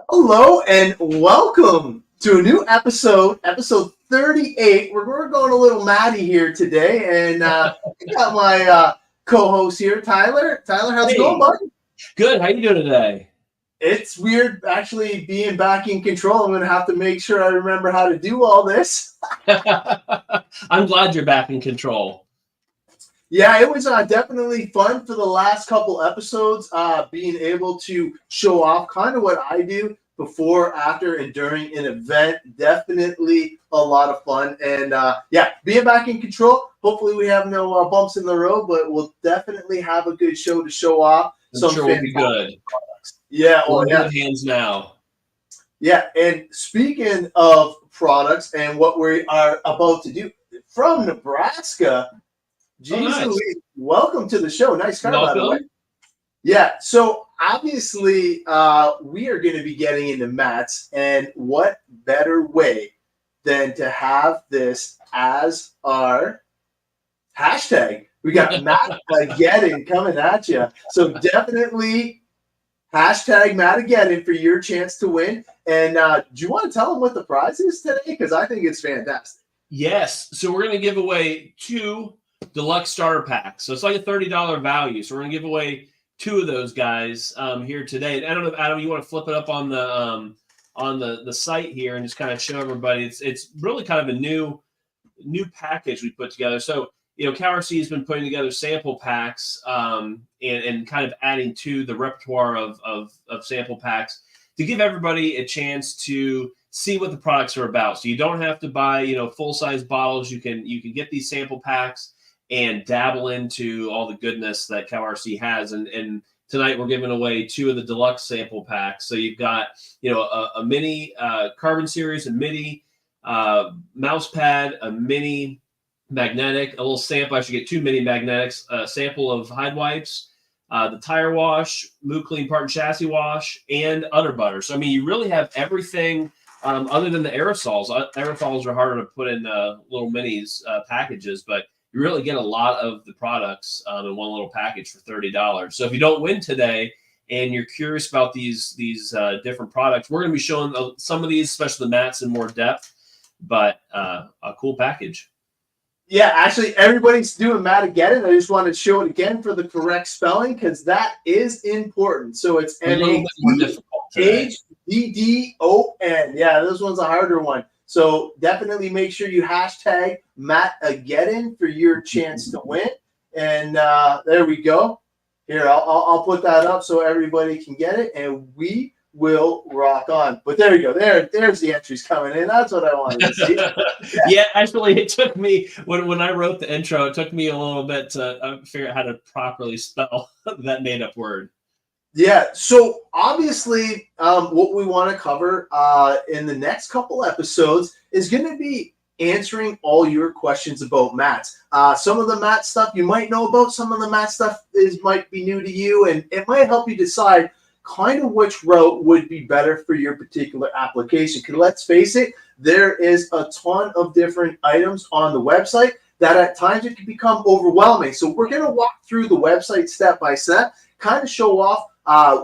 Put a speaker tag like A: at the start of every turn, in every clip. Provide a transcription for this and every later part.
A: Hello and welcome to a new episode 38. We're going a little Matty here today, and I got my co-host here, Tyler. Tyler, how's it going, bud?
B: Good. How you doing today?
A: It's weird actually being back in control. I'm going to have to make sure I remember how to do all this.
B: I'm glad you're back in control.
A: Yeah, it was definitely fun for the last couple episodes, being able to show off kind of what I do before, after, and during an event. Definitely a lot of fun. And yeah, being back in control. Hopefully we have no bumps in the road, but we'll definitely have a good show to show off.
B: I'm sure we'll be good.
A: Products. Yeah,
B: we're in good hands now.
A: Yeah, and speaking of products and what we are about to do, from Nebraska, nice. Welcome to the show. Nice car, by the way. Yeah, so obviously we are going to be getting into mats, and what better way than to have this as our hashtag. We got Mat-ageddon coming at you. So definitely hashtag Mat-ageddon for your chance to win. And do you want to tell them what the prize is today? Because I think it's fantastic.
B: Yes. So we're going to give away 2 deluxe starter packs. So it's like a $30 value. So we're going to give away 2 of those guys here today. And I don't know, Adam, you want to flip it up on the site here and just kind of show everybody. It's really kind of a new package we put together. So, CowRC has been putting together sample packs and kind of adding to the repertoire of sample packs to give everybody a chance to see what the products are about. So you don't have to buy, full-size bottles. You can get these sample packs and dabble into all the goodness that CowRC has. And tonight we're giving away 2 of the deluxe sample packs. So you've got, a mini carbon series, a mini mouse pad, a mini magnetic, a little sample. I should get 2 mini magnetics, a sample of hide wipes, the tire wash, Move Clean part and chassis wash, and udder butter. So, I mean, you really have everything other than the aerosols. Aerosols are harder to put in little minis packages, but you really get a lot of the products in one little package for $30. So if you don't win today and you're curious about these different products, we're going to be showing some of these, especially the mats, in more depth, but a cool package.
A: Yeah, actually, everybody's doing Mat-ageddon. I just wanted to show it again for the correct spelling because that is important. So it's Maddon. Yeah, this one's a harder one. So definitely make sure you hashtag Mat-ageddon for your chance to win. And there we go. Here, I'll put that up so everybody can get it, and we will rock on. But there you go. There's the entries coming in. That's what I wanted to see.
B: Yeah, actually, it took me when I wrote the intro. It took me a little bit to figure out how to properly spell that made-up word.
A: Yeah. So obviously, what we want to cover in the next couple episodes is going to be answering all your questions about mats. Some of the mat stuff you might know about. Some of the mat stuff might be new to you, and it might help you decide kind of which route would be better for your particular application. Because let's face it, there is a ton of different items on the website that at times it can become overwhelming. So we're going to walk through the website step by step, kind of show off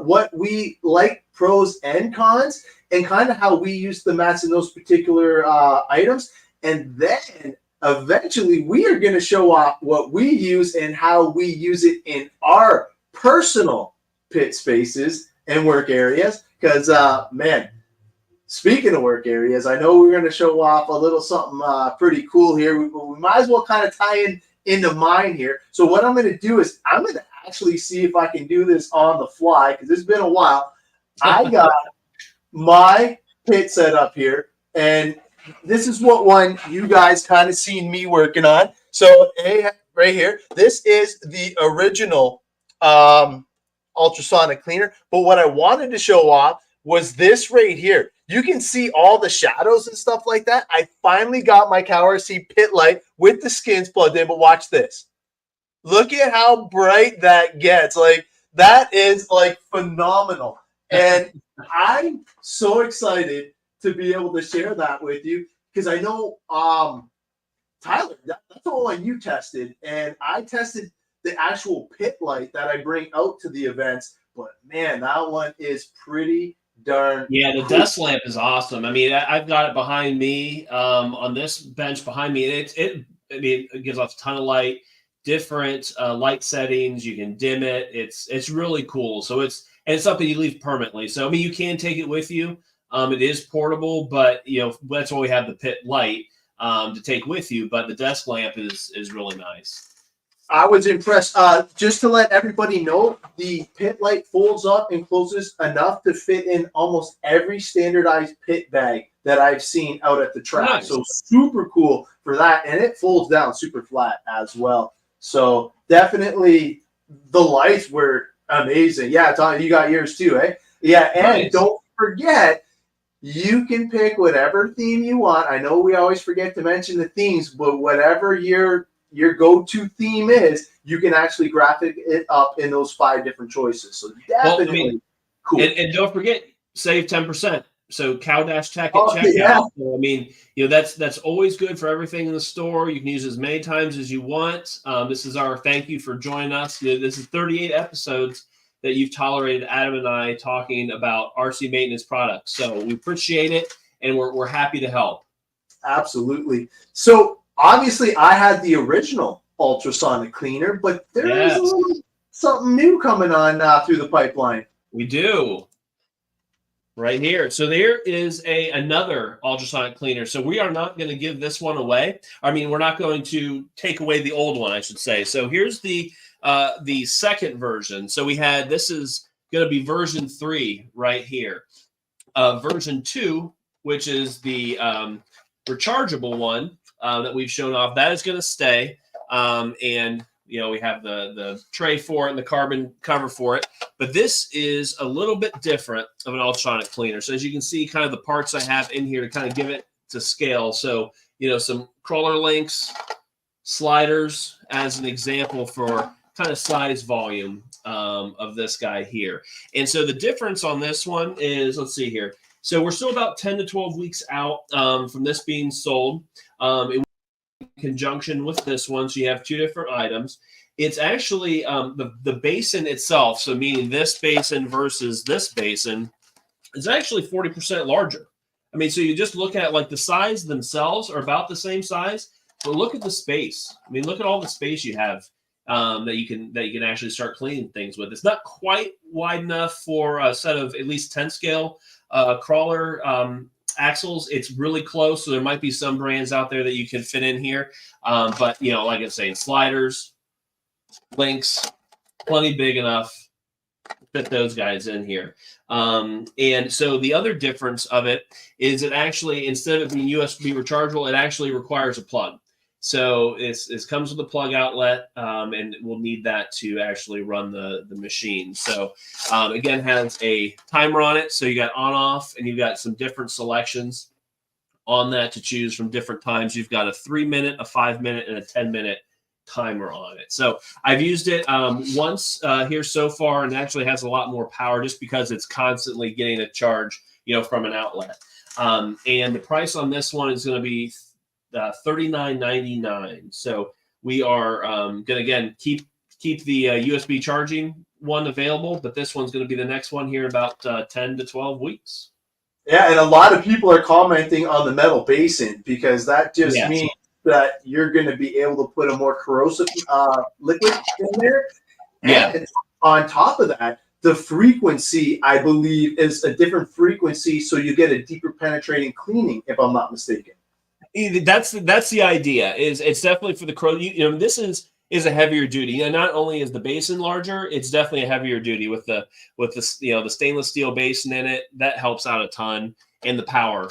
A: what we like, pros and cons, and kind of how we use the mats in those particular items. And then eventually we are going to show off what we use and how we use it in our personal pit spaces and work areas. Because, man, speaking of work areas, I know we're going to show off a little something pretty cool here. We might as well kind of tie into mine here. So what I'm going to do is I'm going to actually see if I can do this on the fly because it's been a while. I got my pit set up here, and this is what one you guys kind of seen me working on. So right here, this is the original Ultrasonic Cleaner. But what I wanted to show off was this right here. You can see all the shadows and stuff like that. I finally got my CowRC pit light with the skins plugged in, but watch this. Look at how bright that gets. Like, that is like phenomenal. And I'm so excited to be able to share that with you because I know Tyler, that's the one you tested, and I tested the actual pit light that I bring out to the events. But man, that one is pretty darn.
B: Yeah, the desk lamp is awesome. I mean, I've got it behind me on this bench behind me, and it gives off a ton of light, different light settings. You can dim it. It's really cool. So it's something you leave permanently. So I mean, you can take it with you. It is portable, but that's why we have the pit light to take with you. But the desk lamp is really nice.
A: I was impressed. Just to let everybody know, the pit light folds up and closes enough to fit in almost every standardized pit bag that I've seen out at the track.
B: Nice.
A: So super cool for that. And it folds down super flat as well. So definitely the lights were amazing. Yeah, Tom, you got yours too, eh? Yeah, and don't forget, you can pick whatever theme you want. I know we always forget to mention the themes, but whatever your go-to theme is, you can actually graphic it up in those 5 different choices. So definitely cool.
B: And don't forget, save 10%. So Cow-Tech at checkout.
A: Yeah.
B: So, I mean, that's always good for everything in the store. You can use it as many times as you want. This is our thank you for joining us. This is 38 episodes that you've tolerated Adam and I talking about RC maintenance products. So we appreciate it, and we're happy to help.
A: Absolutely. So obviously, I had the original ultrasonic cleaner, but there is a little something new coming on through the pipeline.
B: We do. Right here. So there is another ultrasonic cleaner. So we are not going to give this one away. I mean, we're not going to take away the old one, I should say. So here's the second version. So this is going to be version 3 right here. Version 2, which is the rechargeable one that we've shown off, that is going to stay. And we have the tray for it and the carbon cover for it. But this is a little bit different of an ultrasonic cleaner. So as you can see, kind of the parts I have in here to kind of give it to scale. So, some crawler links, sliders as an example for kind of size volume of this guy here. And so the difference on this one is, let's see here. So we're still about 10 to 12 weeks out from this being sold. In conjunction with this one, so you have 2 different items. It's actually the basin itself, so meaning this basin versus this basin, is actually 40% larger. I mean, so you just look at like the size themselves are about the same size, but look at the space. I mean, look at all the space you have that you can actually start cleaning things with. It's not quite wide enough for a set of at least 10 scale crawler axles. It's really close, so there might be some brands out there that you can fit in here. But like I was saying, sliders, links, plenty big enough to fit those guys in here. And so the other difference of it is it actually, instead of being USB rechargeable, it actually requires a plug. So it comes with a plug outlet, and we'll need that to actually run the machine. So again, has a timer on it. So you got on off, and you've got some different selections on that to choose from different times. You've got a 3-minute, a 5-minute, and a 10-minute timer on it. So I've used it once here so far, and it actually has a lot more power just because it's constantly getting a charge, from an outlet. And the price on this one is going to be $39.99. So we are going to again keep the USB charging one available, but this one's going to be the next one here in about 10 to 12 weeks.
A: Yeah, and a lot of people are commenting on the metal basin because that just means that you're going to be able to put a more corrosive liquid in there. And on top of that, the frequency, I believe, is a different frequency, so you get a deeper penetrating cleaning, if I'm not mistaken.
B: That's the idea. It's definitely for the this is a heavier duty. And not only is the basin larger, it's definitely a heavier duty with the the stainless steel basin in it. That helps out a ton, and the power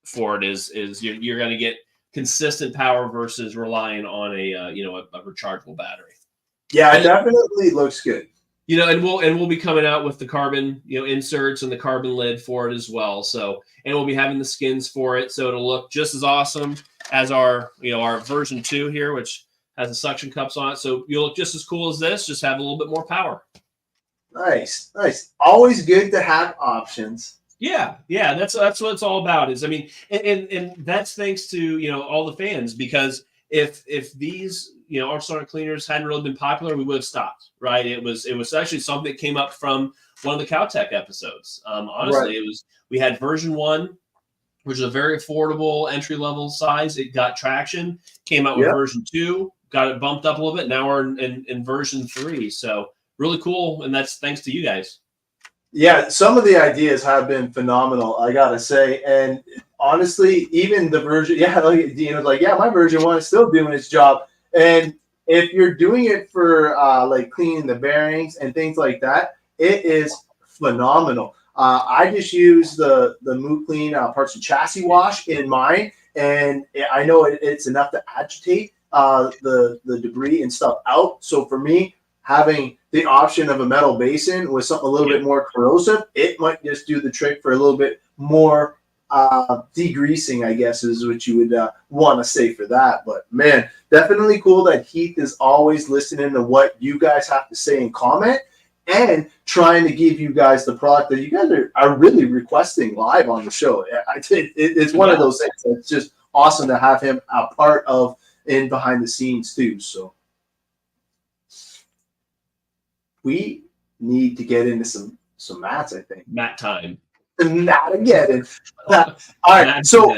B: for it is you're going to get consistent power versus relying on a rechargeable battery.
A: Yeah, it definitely looks good.
B: And we'll be coming out with the carbon, inserts and the carbon lid for it as well. So, and we'll be having the skins for it, so it'll look just as awesome as our version 2 here, which has the suction cups on it. So you'll look just as cool as this, just have a little bit more power.
A: Nice. Always good to have options.
B: Yeah, that's what it's all about. And that's thanks to all the fans, because if these ultrasonic cleaners hadn't really been popular, we would have stopped, right? It was actually something that came up from one of the Cow Tech episodes. Honestly,
A: Right.
B: we had version 1, which is a very affordable entry-level size. It got traction, came out with
A: Yeah.
B: version 2, got it bumped up a little bit. Now we're in version 3. So really cool. And that's thanks to you guys.
A: Yeah, some of the ideas have been phenomenal, I gotta say. And honestly, even the version, like Dean was like, yeah, my version 1 is still doing its job. And if you're doing it for like cleaning the bearings and things like that, it is phenomenal. I just use the Move Clean parts and chassis wash in mine, and I know it's enough to agitate the debris and stuff out. So for me, having the option of a metal basin with something a little bit more corrosive, it might just do the trick for a little bit more degreasing, I guess is what you would want to say for that. But man, definitely cool that Heath is always listening to what you guys have to say and comment, and trying to give you guys the product that you guys are really requesting live on the show. It's one of those things that's just awesome to have him a part of in behind the scenes too. So we need to get into some mats, I think.
B: Mat time.
A: Mat-ageddon. All right, so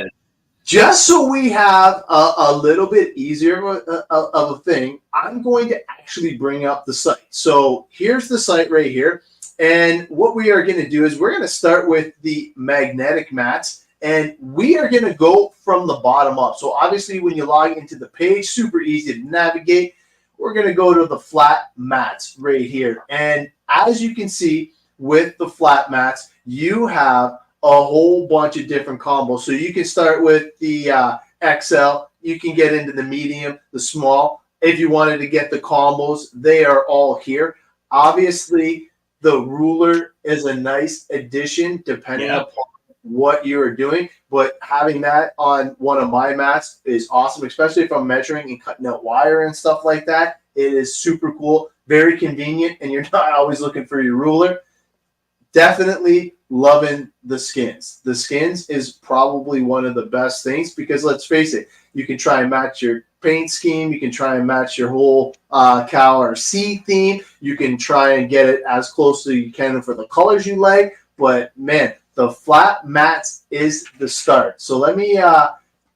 A: just so we have a little bit easier of a thing, I'm going to actually bring up the site. So here's the site right here. And what we are going to do is we're going to start with the magnetic mats, and we are going to go from the bottom up. So obviously when you log into the page, super easy to navigate. We're going to go to the flat mats right here. And as you can see with the flat mats, you have a whole bunch of different combos. So you can start with the XL. You can get into the medium, the small. If you wanted to get the combos, they are all here. Obviously, the ruler is a nice addition depending upon what you're doing. But having that on one of my mats is awesome, especially if I'm measuring and cutting out wire and stuff like that. It is super cool, very convenient, and you're not always looking for your ruler. Definitely loving the skins. The skins is probably one of the best things because let's face it, you can try and match your paint scheme. You can try and match your whole CowRC theme. You can try and get it as close as you can for the colors you like. But man, the flat mats is the start. So let me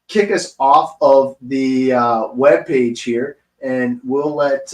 A: kick us off of the web page here, and we'll let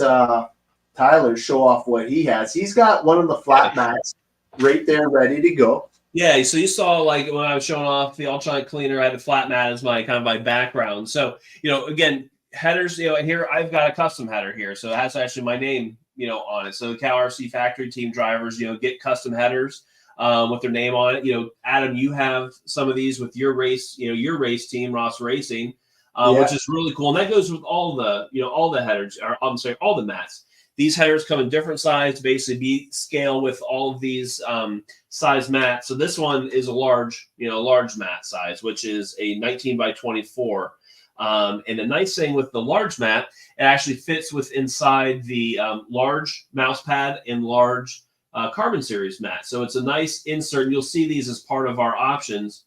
A: Tyler show off what he has. He's got one of the flat mats right there ready to go.
B: Yeah, so you saw like when I was showing off the Ultrasonic Cleaner, I had a flat mat as my kind of my background. So, again, headers, here I've got a custom header here. So it has actually my name, on it. So the CowRC factory team drivers, get custom headers with their name on it. Adam, you have some of these with your race, your race team, Ross Racing, which is really cool. And that goes with all the headers, or I'm sorry, all the mats. These headers come in different size, basically scale with all of these size mats. So this one is a large mat size, which is a 19 by 24. And the nice thing with the large mat, it actually fits with inside the large mouse pad and large carbon series mat. So it's a nice insert. And you'll see these as part of our options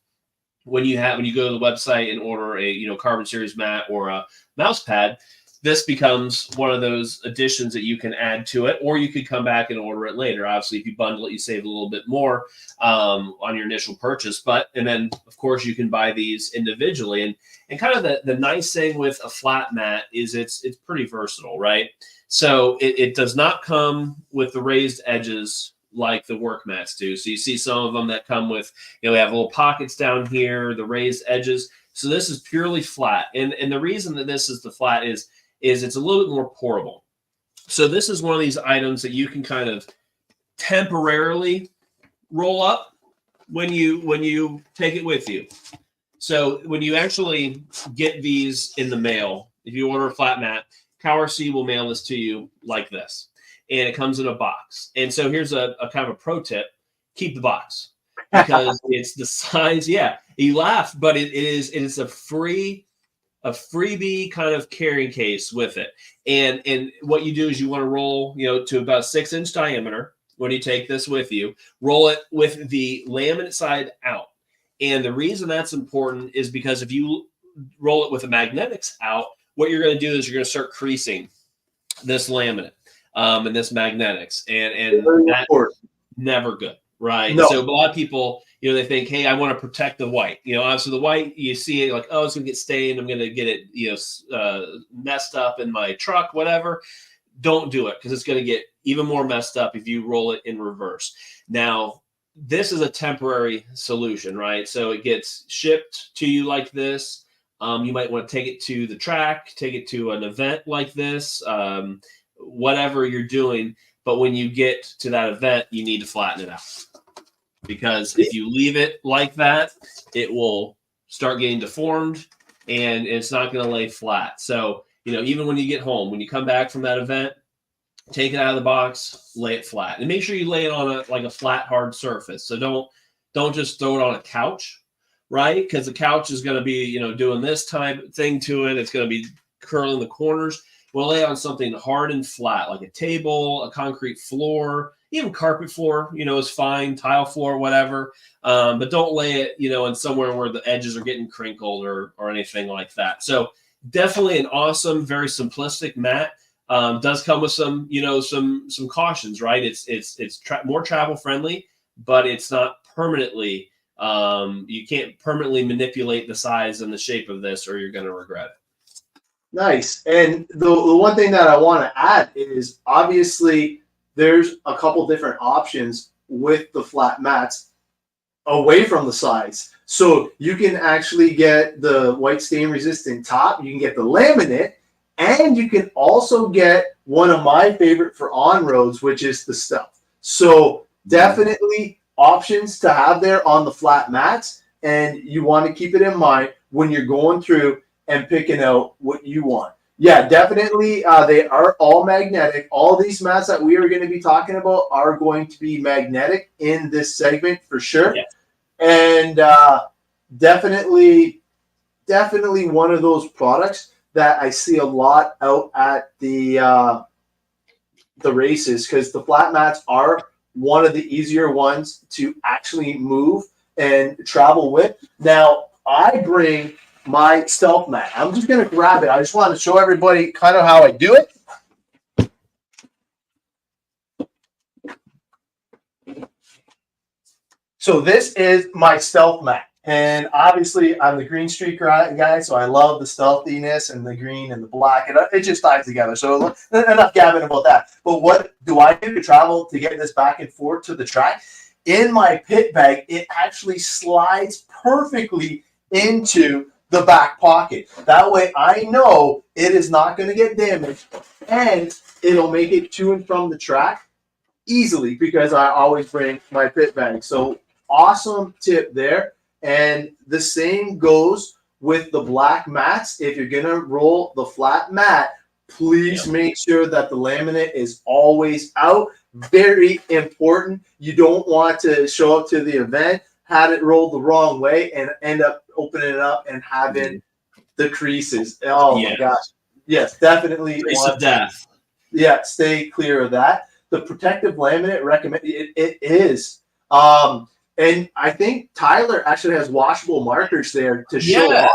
B: when you go to the website and order a carbon series mat or a mouse pad. This becomes one of those additions that you can add to it, or you could come back and order it later. Obviously, if you bundle it, you save a little bit more on your initial purchase. And then, of course, you can buy these individually. And kind of the nice thing with a flat mat is it's pretty versatile, right? So it does not come with the raised edges like the work mats do. So you see some of them that come with, we have little pockets down here, the raised edges. So this is purely flat. And the reason that this is the flat is it's a little bit more portable. So this is one of these items that you can kind of temporarily roll up when you take it with you. So when you actually get these in the mail, if you order a flat mat, CowRC will mail this to you like this. And it comes in a box. And so here's a kind of a pro tip. Keep the box because it's the size. Yeah, you laugh, but it is a freebie kind of carrying case with it. And what you do is you want to roll, to about a 6-inch diameter when you take this with you. Roll it with the laminate side out. And the reason that's important is because if you roll it with the magnetics out, what you're going to do is you're going to start creasing this laminate and this magnetics, and that's never good, right?
A: No.
B: So a lot of people, you know, they think, hey, I want to protect the white. You know, so the white, you see it like, oh, it's going to get stained. I'm going to get it, you know, messed up in my truck, whatever. Don't do it, because it's going to get even more messed up if you roll it in reverse. Now, this is a temporary solution, right? So it gets shipped to you like this. You might want to take it to the track, take it to an event like this, whatever you're doing. But when you get to that event, you need to flatten it out, because if you leave it like that, it will start getting deformed and it's not going to lay flat. So, you know, even when you get home, when you come back from that event, take it out of the box, lay it flat, and make sure you lay it on a flat, hard surface. So don't just throw it on a couch, right? Because the couch is going to be, you know, doing this type thing to it. It's going to be curling the corners. We'll lay on something hard and flat, like a table, a concrete floor, even carpet floor, you know, is fine, tile floor, whatever. But don't lay it, you know, in somewhere where the edges are getting crinkled or anything like that. So definitely an awesome, very simplistic mat. Does come with some, you know, some cautions, right? It's more travel friendly, but it's not permanently. You can't permanently manipulate the size and the shape of this, or you're going to regret it.
A: Nice. And the one thing that I want to add is, obviously there's a couple different options with the flat mats away from the sides. So you can actually get the white stain resistant top, you can get the laminate, and you can also get one of my favorite for on-roads, which is the stealth. So definitely options to have there on the flat mats, and you want to keep it in mind when you're going through and picking out what you want. Yeah, definitely. They are all magnetic. All these mats that we are going to be talking about are going to be magnetic in this segment for sure. Yes. And definitely one of those products that I see a lot out at the races, because the flat mats are one of the easier ones to actually move and travel with. Now, I bring my stealth mat. I'm just going to grab it. I just want to show everybody kind of how I do it. So this is my stealth mat. And obviously, I'm the green streak guy, so I love the stealthiness and the green and the black. And it just ties together. So enough gabbing about that. But what do I do to travel to get this back and forth to the track? In my pit bag, it actually slides perfectly into the back pocket. That way I know it is not going to get damaged, and it'll make it to and from the track easily, because I always bring my pit bag. So awesome tip there. And the same goes with the black mats. If you're going to roll the flat mat, please make sure that the laminate is always out. Very important. You don't want to show up to the event, had it rolled the wrong way, and end up opening it up and having the creases. Oh my gosh. Yes, definitely.
B: Crease of death.
A: Yeah, stay clear of that. The protective laminate, recommend it is. And I think Tyler actually has washable markers there to show off.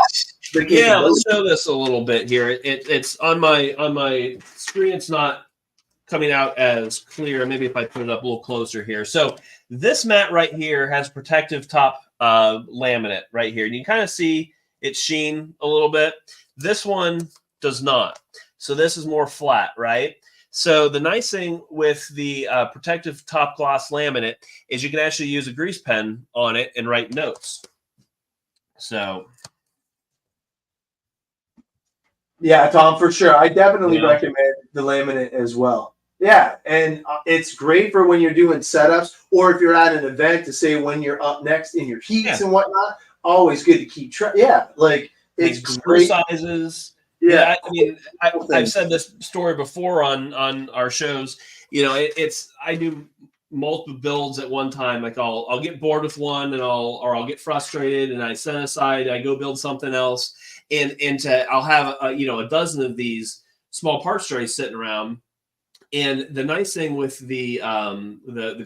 B: Yeah, let's show this a little bit here. It's on my screen. It's not coming out as clear. Maybe if I put it up a little closer here. So this mat right here has protective top laminate right here. And you kind of see it sheen a little bit. This one does not. So this is more flat, right? So the nice thing with the protective top gloss laminate is you can actually use a grease pen on it and write notes. So.
A: Yeah, Tom, for sure. I definitely recommend the laminate as well. Yeah, and it's great for when you're doing setups, or if you're at an event to say when you're up next in your heats and whatnot. Always good to keep track. Yeah, like it's great.
B: Sizes. Yeah, I mean, I've said this story before on our shows. You know, I do multiple builds at one time. Like I'll get bored with one, and I'll get frustrated, and I set aside. I go build something else, and I'll have a dozen of these small parts trays sitting around. And the nice thing with the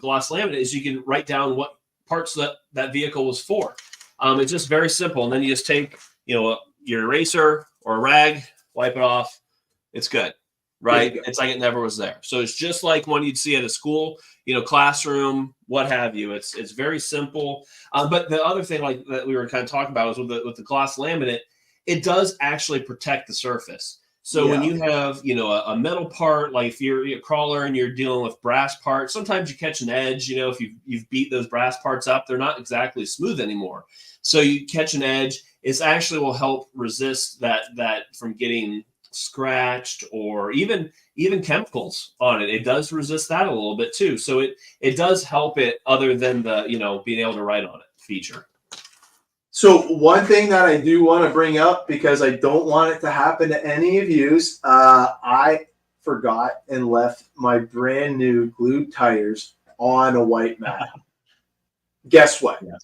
B: gloss laminate is you can write down what parts that vehicle was for. It's just very simple, and then you just take your eraser or a rag, wipe it off. It's good, right? It's like it never was there. So it's just like one you'd see at a school, classroom, what have you. It's very simple. But the other thing like that we were kind of talking about is with the gloss laminate, it does actually protect the surface. So when you have, a metal part, like if you're a crawler and you're dealing with brass parts, sometimes you catch an edge, if you've beat those brass parts up, they're not exactly smooth anymore. So you catch an edge, it actually will help resist that from getting scratched or even chemicals on it. It does resist that a little bit too. So it does help it other than the, being able to write on it feature.
A: So one thing that I do want to bring up, because I don't want it to happen to any of yous, I forgot and left my brand new glued tires on a white mat. Guess what?
B: Yes.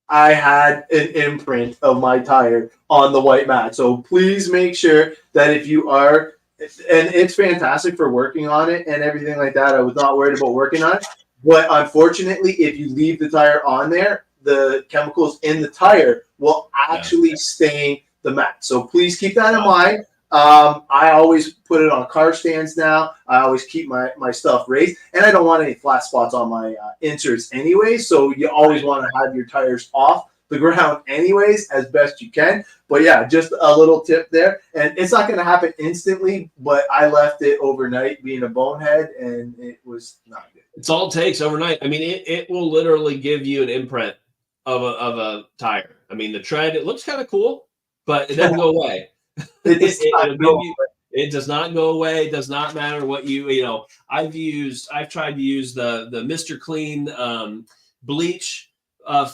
A: I had an imprint of my tire on the white mat. So please make sure that if you are, and it's fantastic for working on it and everything like that. I was not worried about working on it. But unfortunately, if you leave the tire on there, the chemicals in the tire will actually stain the mat. So please keep that in mind. I always put it on car stands now. I always keep my stuff raised, and I don't want any flat spots on my inserts anyway. So you always want to have your tires off the ground anyways, as best you can. But yeah, just a little tip there. And it's not going to happen instantly, but I left it overnight being a bonehead, and it was not good.
B: It's all it takes overnight. I mean, it will literally give you an imprint of a tire. I mean, the tread, it looks kind of cool, but it doesn't go away. It does not go away. It does not matter what I've tried to use the Mr. Clean bleach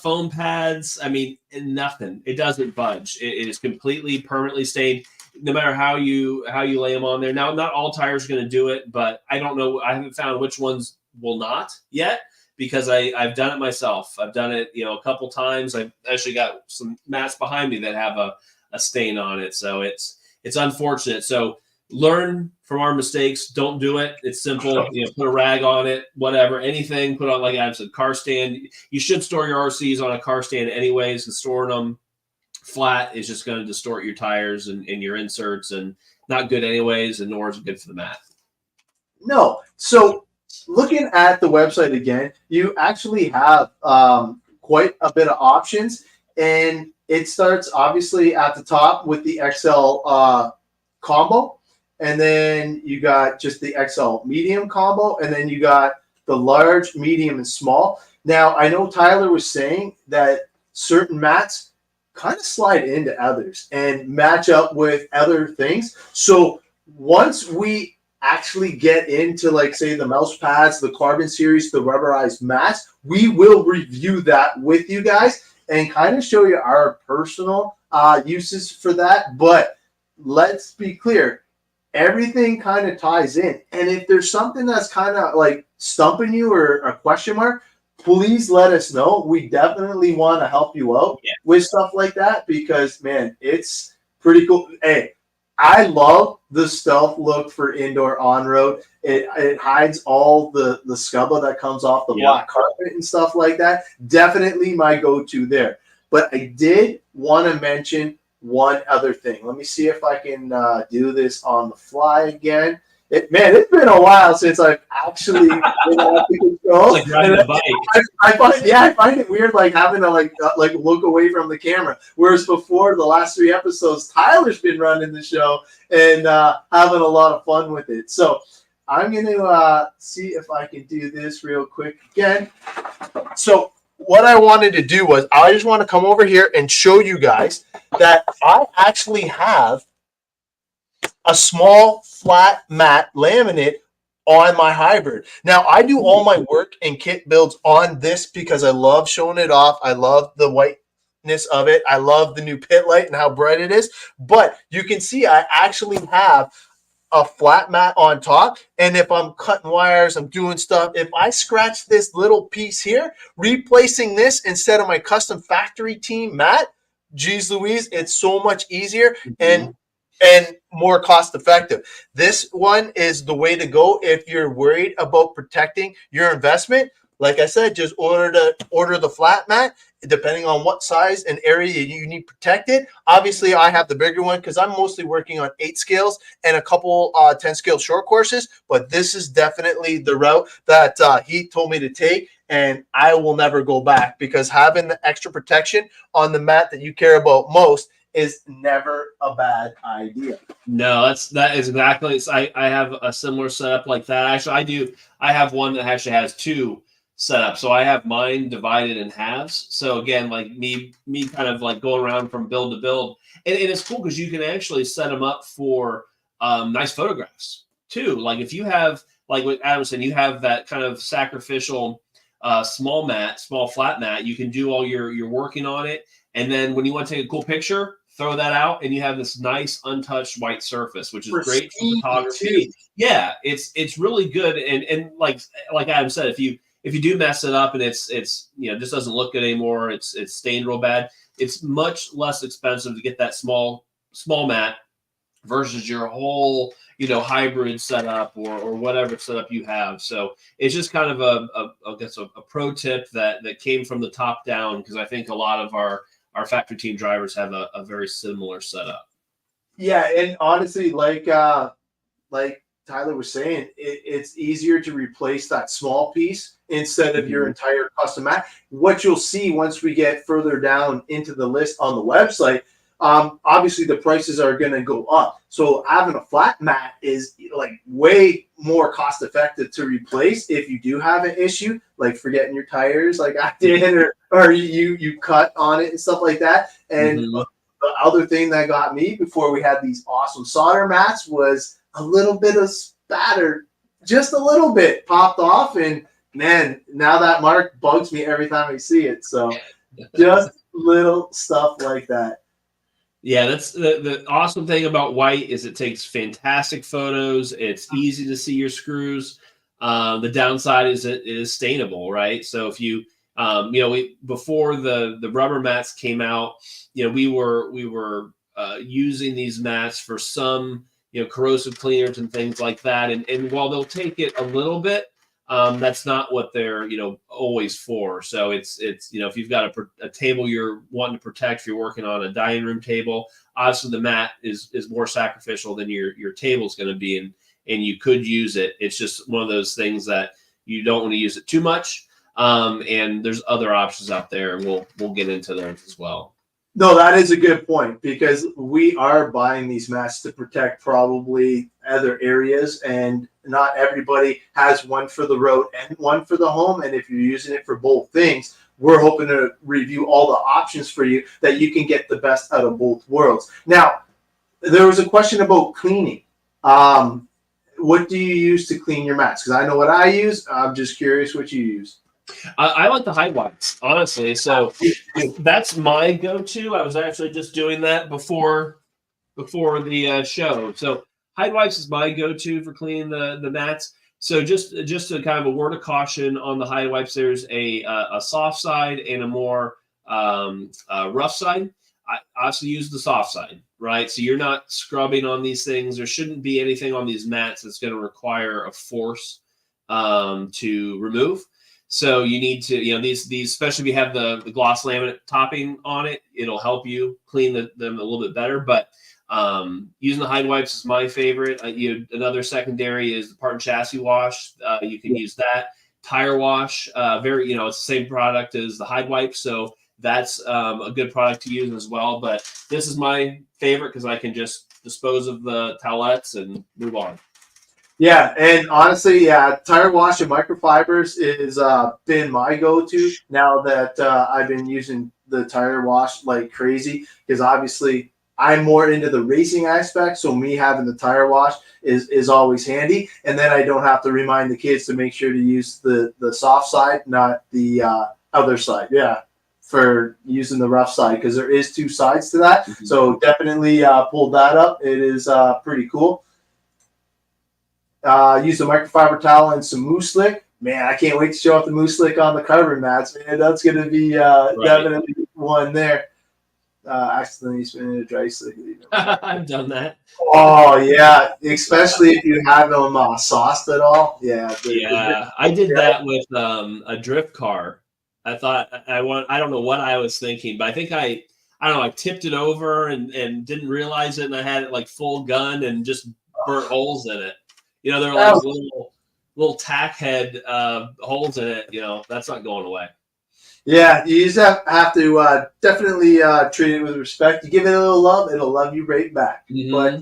B: foam pads. I mean, nothing. It doesn't budge. It is completely permanently stained, no matter how you lay them on there. Now, not all tires are going to do it, but I don't know. I haven't found which ones will not yet, because I've done it myself. I've done it, a couple times. I've actually got some mats behind me that have a stain on it. So it's unfortunate. So learn from our mistakes. Don't do it. It's simple. Put a rag on it, whatever, anything. Put on, like I said, car stand. You should store your RCs on a car stand anyways, and storing them flat is just going to distort your tires and your inserts, and not good anyways, and nor is it good for the mat.
A: No. So looking at the website again, you actually have quite a bit of options, and it starts obviously at the top with the XL combo, and then you got just the XL medium combo, and then you got the large, medium, and small. Now, I know Tyler was saying that certain mats kind of slide into others and match up with other things. So once we actually get into, like, say, the mouse pads, the carbon series, the rubberized mats, we will review that with you guys and kind of show you our personal uses for that. But let's be clear, everything kind of ties in. And if there's something that's kind of like stumping you or a question mark, please let us know. We definitely want to help you out with stuff like that, because, man, it's pretty cool. Hey, I love the stealth look for indoor on-road. It hides all the scubba that comes off the black carpet and stuff like that. Definitely my go-to there. But I did want to mention one other thing. Let me see if I can do this on the fly again. It's been a while since I've actually been out to control.
B: It's like riding a bike.
A: I find it weird, like having to like look away from the camera. Whereas before, the last 3 episodes, Tyler's been running the show and having a lot of fun with it. So I'm going to see if I can do this real quick again. So what I wanted to do was, I just want to come over here and show you guys that I actually have a small flat mat laminate on my hybrid. Now, I do all my work and kit builds on this because I love showing it off. I love the whiteness of it. I love the new pit light and how bright it is. But you can see I actually have a flat mat on top. And if I'm cutting wires, I'm doing stuff, if I scratch this little piece here, replacing this instead of my custom factory team mat, geez Louise, it's so much easier and more cost effective. This one is the way to go if you're worried about protecting your investment. Like I said, just order the flat mat. depending on what size and area you need protected. Obviously, I have the bigger one because I'm mostly working on 8 scales and a couple 10 scale short courses. But this is definitely the route that he told me to take, and I will never go back, because having the extra protection on the mat that you care about most is never a bad idea.
B: No, that is exactly. I have a similar setup like that. Actually, I have one that actually has 2 setups. So I have mine divided in halves. So again, like me kind of like going around from build to build, and it's cool because you can actually set them up for nice photographs too. Like if you have, like what Adam said, you have that kind of sacrificial small flat mat, you can do all your working on it, and then when you want to take a cool picture, throw that out, and you have this nice untouched white surface, which is great for photography. Yeah, it's really good, and like Adam said, if you do mess it up and it's just doesn't look good anymore, it's stained real bad, it's much less expensive to get that small mat versus your whole hybrid setup or whatever setup you have. So it's just kind of a pro tip that came from the top down, because I think a lot of our factory team drivers have a very similar setup.
A: Yeah, and honestly, like Tyler was saying, it's easier to replace that small piece instead of your entire custom mat. What you'll see once we get further down into the list on the website, obviously the prices are going to go up. So having a flat mat is like way more cost effective to replace if you do have an issue, like forgetting your tires, like I did, or you cut on it and stuff like that. And the other thing that got me before we had these awesome solder mats was a little bit of spatter, just a little bit popped off, and man, now that mark bugs me every time I see it. So just little stuff like that.
B: Yeah, that's the awesome thing about white is it takes fantastic photos. It's easy to see your screws. The downside is it is stainable, right? So if you, before the rubber mats came out, we were using these mats for some, corrosive cleaners and things like that. And while they'll take it a little bit, that's not what they're, always for. So it's if you've got a table you're wanting to protect, if you're working on a dining room table, obviously the mat is more sacrificial than your table's going to be, and you could use it. It's just one of those things that you don't want to use it too much. And there's other options out there, and we'll get into those as well.
A: No, that is a good point, because we are buying these mats to protect probably other areas, and not everybody has one for the road and one for the home. And if you're using it for both things, we're hoping to review all the options for you that you can get the best out of both worlds. Now, there was a question about cleaning. What do you use to clean your mats? Because I know what I use. I'm just curious what you use.
B: I like the hide wipes, honestly. So that's my go-to. I was actually just doing that before the show. So hide wipes is my go-to for cleaning the mats. So just a kind of a word of caution on the hide wipes. There's a soft side and a more rough side. I also use the soft side, right? So you're not scrubbing on these things. There shouldn't be anything on these mats that's going to require a force to remove. So you need to, these, especially if you have the gloss laminate topping on it, it'll help you clean them a little bit better. But using the hide wipes is my favorite. Another secondary is the part and chassis wash. You can use that. Tire wash, it's the same product as the hide wipes. So that's a good product to use as well. But this is my favorite because I can just dispose of the towelettes and move on.
A: Yeah, and honestly, tire wash and microfibers is been my go-to now that I've been using the tire wash like crazy, because obviously I'm more into the racing aspect, so me having the tire wash is always handy, and then I don't have to remind the kids to make sure to use the soft side, not the other side. Yeah, for using the rough side, because there is 2 sides to that. Mm-hmm. So definitely pull that up. It is pretty cool. Use a microfiber towel and some mousse slick. Man, I can't wait to show off the mousse slick on the carbon mats. Man, that's going to be definitely one there. Accidentally spinning a dry slick.
B: I've done that.
A: Oh, yeah. Especially if you have them sauced at all. Yeah.
B: I did that with a drift car. I thought I don't know what I was thinking, but I think I don't know, I tipped it over and didn't realize it, and I had it like full gun and just burnt holes in it. You know, they're like little tack head holes in it. You know, that's not going away.
A: Yeah, you just have to definitely treat it with respect. You give it a little love, it'll love you right back.
B: Mm-hmm.
A: But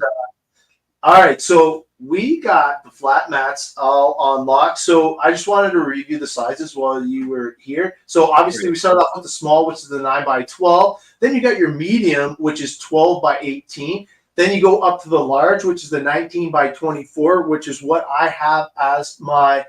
A: all right, so we got the flat mats all on lock. So I just wanted to review the sizes while you were here. So obviously we started off with the small, which is the 9x12. Then you got your medium, which is 12x18. Then you go up to the large, which is the 19x24, which is what I have as my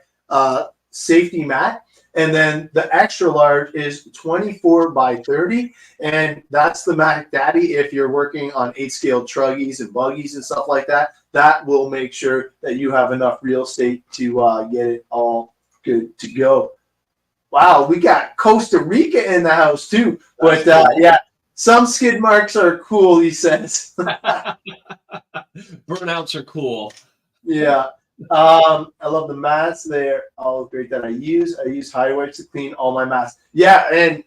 A: safety mat. And then the extra large is 24x30. And that's the Mac Daddy if you're working on 8-scale truggies and buggies and stuff like that. That will make sure that you have enough real estate to get it all good to go. Wow, we got Costa Rica in the house too. But yeah, some skid marks are cool, he says.
B: Burnouts are cool.
A: Yeah. I love the mats. They're all great that I use. I use Hideaway to clean all my mats. Yeah, and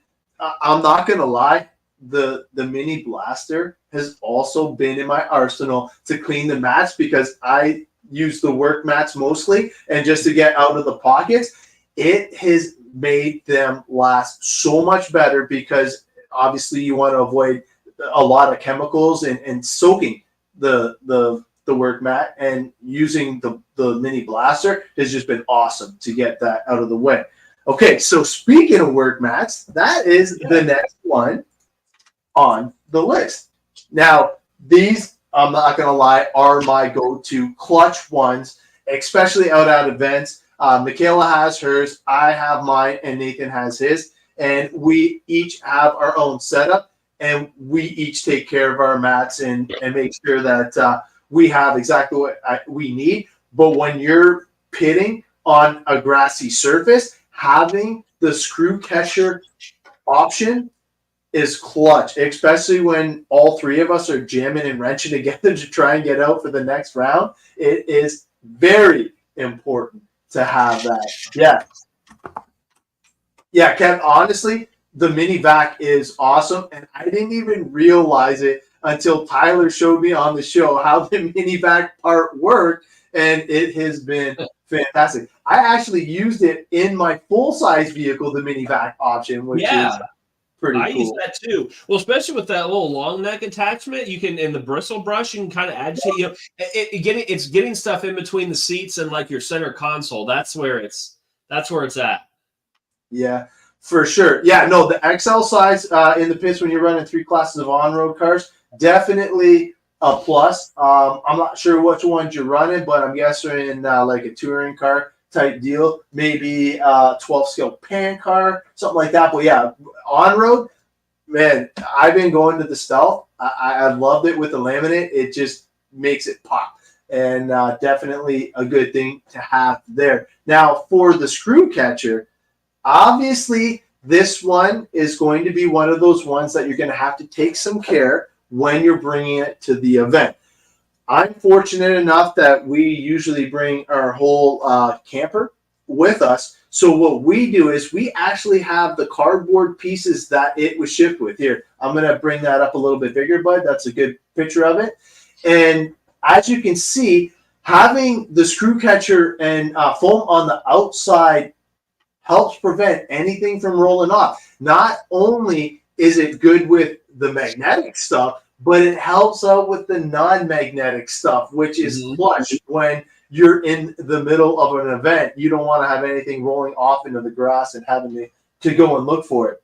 A: I'm not going to lie. The mini blaster has also been in my arsenal to clean the mats because I use the work mats mostly, and just to get out of the pockets, it has made them last so much better because obviously you want to avoid a lot of chemicals and soaking the work mat, and using the mini blaster has just been awesome to get that out of the way. Okay, so speaking of work mats, that is the next one on the list. Now, these, I'm not going to lie, are my go-to clutch ones, especially out at events. Michaela has hers, I have mine, and Nathan has his. And we each have our own setup, and we each take care of our mats and make sure that we have exactly what we need. But when you're pitting on a grassy surface, having the screw catcher option is clutch, especially when all three of us are jamming and wrenching together to try and get out for the next round. It is very important to have that. Yeah. Yeah, Kev, honestly, the mini vac is awesome, and I didn't even realize it until Tyler showed me on the show how the mini vac part worked, and it has been fantastic. I actually used it in my full-size vehicle, the mini vac option, which is pretty cool.
B: I use that too. Well, especially with that little long neck attachment, you can, in the bristle brush, you can kind of agitate. You know, it's getting stuff in between the seats and like your center console. That's where it's at. Yeah,
A: for sure. Yeah, no, the XL size in the pits when you're running 3 classes of on-road cars, definitely a plus. I'm not sure which ones you're running, but I'm guessing like a touring car type deal, maybe 12 scale pan car, something like that. But yeah, on road, man, I've been going to the Stealth. I loved it with the laminate. It just makes it pop, and definitely a good thing to have there. Now for the screw catcher, obviously this one is going to be one of those ones that you're going to have to take some care when you're bringing it to the event. I'm fortunate enough that we usually bring our whole camper with us. So what we do is we actually have the cardboard pieces that it was shipped with. Here, I'm going to bring that up a little bit bigger, bud. That's a good picture of it. And as you can see, having the screw catcher and foam on the outside helps prevent anything from rolling off. Not only is it good with the magnetic stuff, but it helps out with the non-magnetic stuff, which is clutch when you're in the middle of an event. You don't want to have anything rolling off into the grass and having to go and look for it.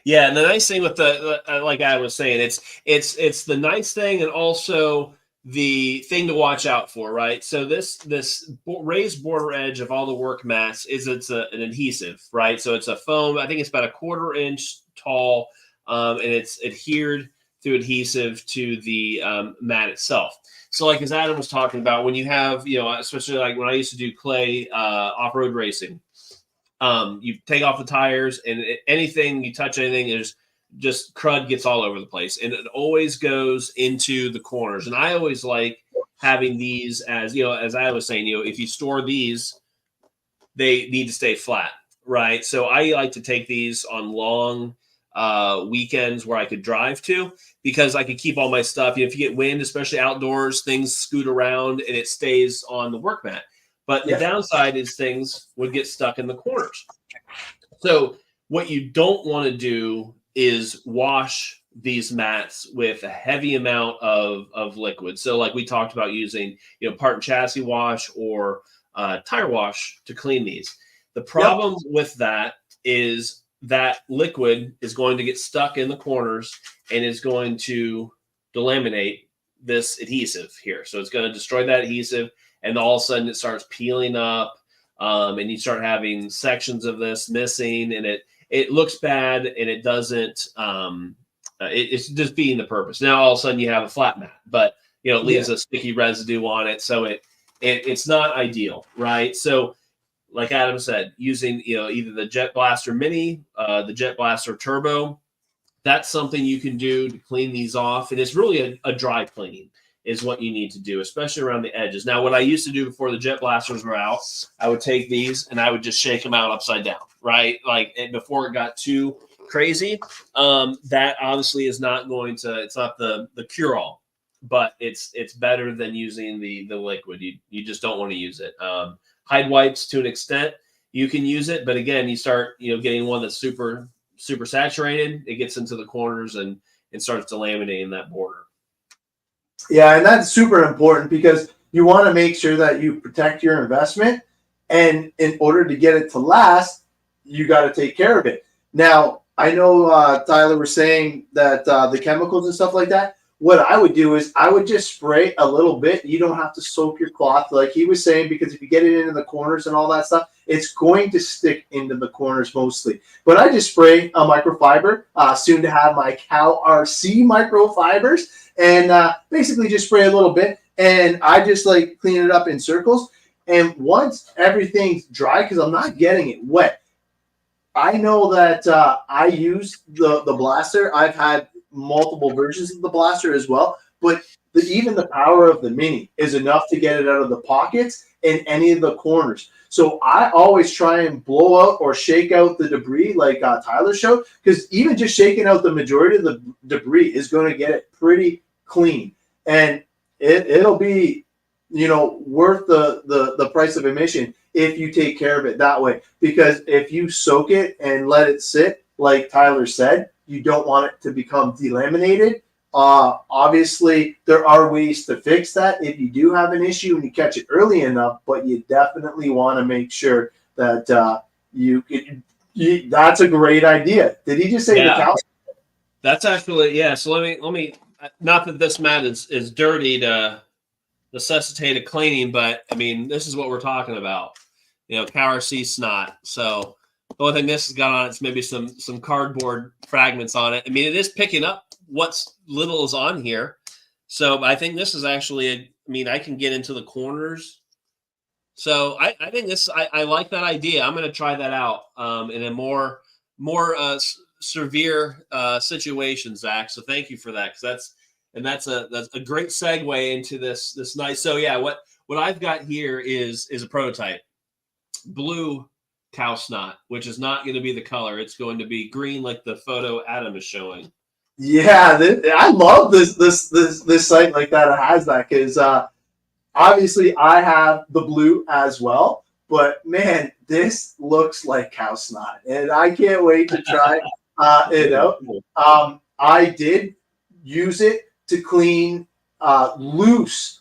B: Yeah, and the nice thing with the like I was saying, it's the nice thing, and also the thing to watch out for, right? So this raised border edge of all the work mats is an adhesive, right? So it's a foam. I think it's about 1/4 inch tall, and it's adhered through adhesive to the mat itself. So like as Adam was talking about, when you have, you know, especially like when I used to do clay off-road racing, you take off the tires and anything, you touch anything, there's just crud gets all over the place, and it always goes into the corners. And I always like having these, as you know, as I was saying, you know, if you store these, they need to stay flat. right? So I like to take these on long weekends where I could drive to, because I could keep all my stuff. If you get wind, especially outdoors, things scoot around and it stays on the work mat. But the downside is things would get stuck in the corners. So what you don't want to do is wash these mats with a heavy amount of liquid. So like we talked about using, part and chassis wash or tire wash to clean these. The problem with that is that liquid is going to get stuck in the corners and is going to delaminate this adhesive here. So it's going to destroy that adhesive, and all of a sudden it starts peeling up, and you start having sections of this missing, and it looks bad, and it doesn't, it's just being the purpose. Now all of a sudden you have a flat mat, but it leaves a sticky residue on it. So it's not ideal, right? So like Adam said, using either the Jet Blaster Mini, the Jet Blaster Turbo, that's something you can do to clean these off. And it's really a dry cleaning is what you need to do, especially around the edges. Now, what I used to do before the Jet Blasters were out, I would take these and I would just shake them out upside down, right? Like before it got too crazy. That obviously is not going to, it's not the cure-all, but it's better than using the liquid. You just don't want to use it. Hide wipes, to an extent, you can use it, but again, you start getting one that's super saturated. It gets into the corners and starts delaminating that border.
A: Yeah, and that's super important because you want to make sure that you protect your investment, and in order to get it to last, you got to take care of it. Now, I know Tyler was saying that the chemicals and stuff like that. What I would do is I would just spray a little bit. You don't have to soak your cloth like he was saying, because if you get it into the corners and all that stuff, it's going to stick into the corners mostly. But I just spray a microfiber, soon to have my CowRC microfibers, and basically just spray a little bit. And I just like clean it up in circles. And once everything's dry, because I'm not getting it wet, I know that I use the blaster. I've had multiple versions of the blaster as well, but even the power of the Mini is enough to get it out of the pockets in any of the corners. So I always try and blow out or shake out the debris like Tyler showed, because even just shaking out the majority of the debris is going to get it pretty clean, and it'll be worth the price of admission if you take care of it that way. Because if you soak it and let it sit, like Tyler said, you don't want it to become delaminated. Obviously, there are ways to fix that if you do have an issue and you catch it early enough, but you definitely want to make sure that that's a great idea. Did he just say the cow?
B: That's actually, yeah. So let me, not that this mat is dirty to necessitate a cleaning, but I mean, this is what we're talking about, CowRC Snot. So the only thing this has got on it's maybe some cardboard fragments on it. I mean, it is picking up what's little is on here. So I think this is actually, I can get into the corners. So I think this, I like that idea. I'm going to try that out in a more severe situation, Zach. So thank you for that. Because that's a great segue into this nice. So yeah, what I've got here is a prototype. Blue cow snot, which is not going to be the color. It's going to be green, like the photo Adam is showing.
A: Yeah, I love this site like that. It has that because obviously I have the blue as well, but man, this looks like cow snot, and I can't wait to try it out. I did use it to clean loose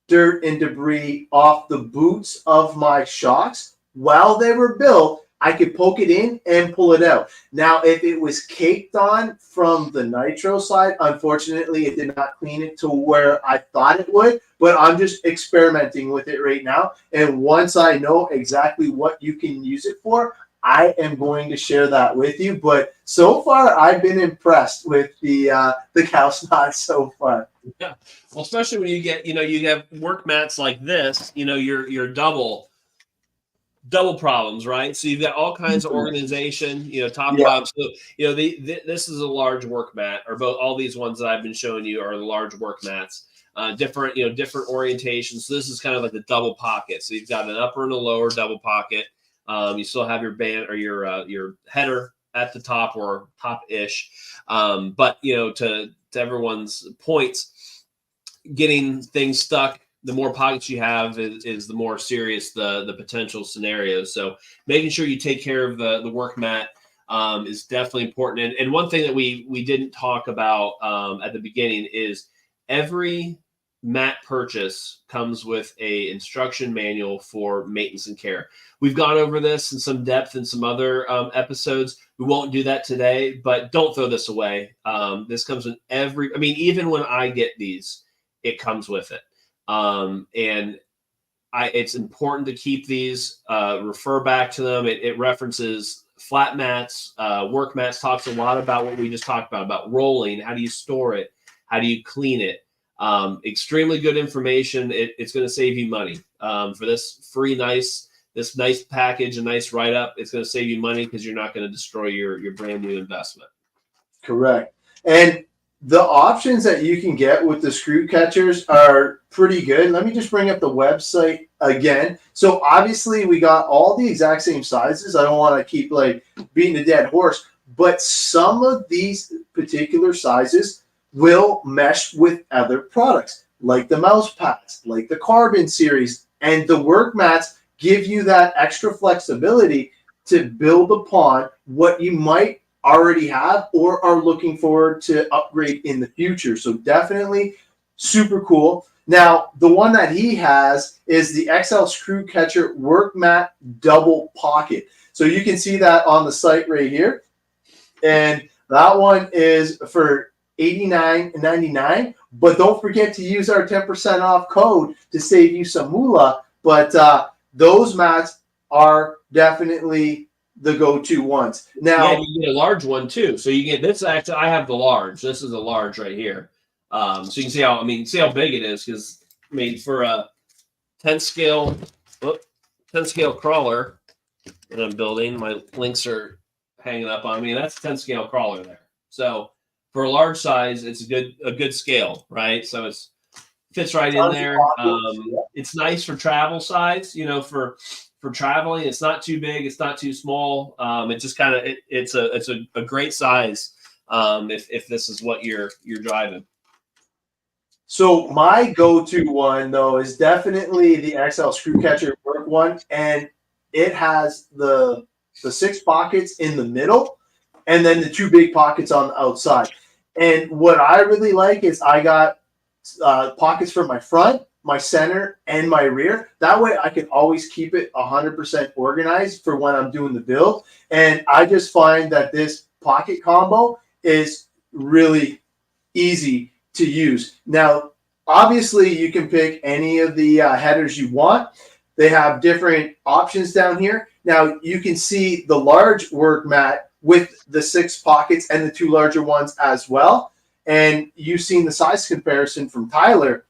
A: dirt and debris off the boots of my shocks. While they were built, I could poke it in and pull it out. Now, if it was caked on from the nitro side, unfortunately, it did not clean it to where I thought it would, but I'm just experimenting with it right now. And once I know exactly what you can use it for, I am going to share that with you. But so far, I've been impressed with the cow snot so far.
B: Yeah, well, especially when you get, you have work mats like this, your double problems, right? So you've got all kinds of organization, top to bottom. So, this is a large work mat, or both. All these ones that I've been showing you are the large work mats, different orientations. So this is kind of like the double pocket. So you've got an upper and a lower double pocket. You still have your band or your header at the top or top-ish. But, to everyone's points, getting things stuck, the more pockets you have is the more serious the potential scenarios. So making sure you take care of the work mat is definitely important. And one thing that we didn't talk about at the beginning is every mat purchase comes with a instruction manual for maintenance and care. We've gone over this in some depth in some other episodes. We won't do that today, but don't throw this away. This comes in even when I get these, it comes with it. And it's important to keep these, refer back to them. It references flat mats, work mats, talks a lot about what we just talked about rolling. How do you store it? How do you clean it? Extremely good information. It's going to save you money. For this nice package, a nice write-up, it's going to save you money because you're not going to destroy your brand new investment.
A: Correct. And the options that you can get with the screw catchers are pretty good. Let me just bring up the website again. So obviously we got all the exact same sizes. I don't want to keep beating a dead horse, but some of these particular sizes will mesh with other products, like the mouse pads, like the carbon series, and the work mats give you that extra flexibility to build upon what you might already have or are looking forward to upgrade in the future. So definitely super cool. Now, the one that he has is the XL Screw Catcher Work Mat Double Pocket. So you can see that on the site right here. And that one is for $89.99, but don't forget to use our 10% off code to save you some moolah. But those mats are definitely the go-to ones. Now,
B: you get a large one too. So you get this. Actually, I have the large. This is a large right here. So you can see how big it is. Because for a 10 scale crawler that I'm building, my links are hanging up on me. That's a 10 scale crawler there. So for a large size, it's a good scale, right? So it fits right in there. It's nice for travel size, for traveling. It's not too big, it's not too small. It just it's a great size if this is what you're driving.
A: So my go-to one though is definitely the XL Screw Catcher Work one, and it has the 6 pockets in the middle and then the 2 big pockets on the outside. And what I really like is I got pockets for my front, my center, and my rear. That way I can always keep it 100% organized for when I'm doing the build. And I just find that this pocket combo is really easy to use. Now, obviously you can pick any of the headers you want. They have different options down here. Now you can see the large work mat with the 6 pockets and the 2 larger ones as well. And you've seen the size comparison from Tyler,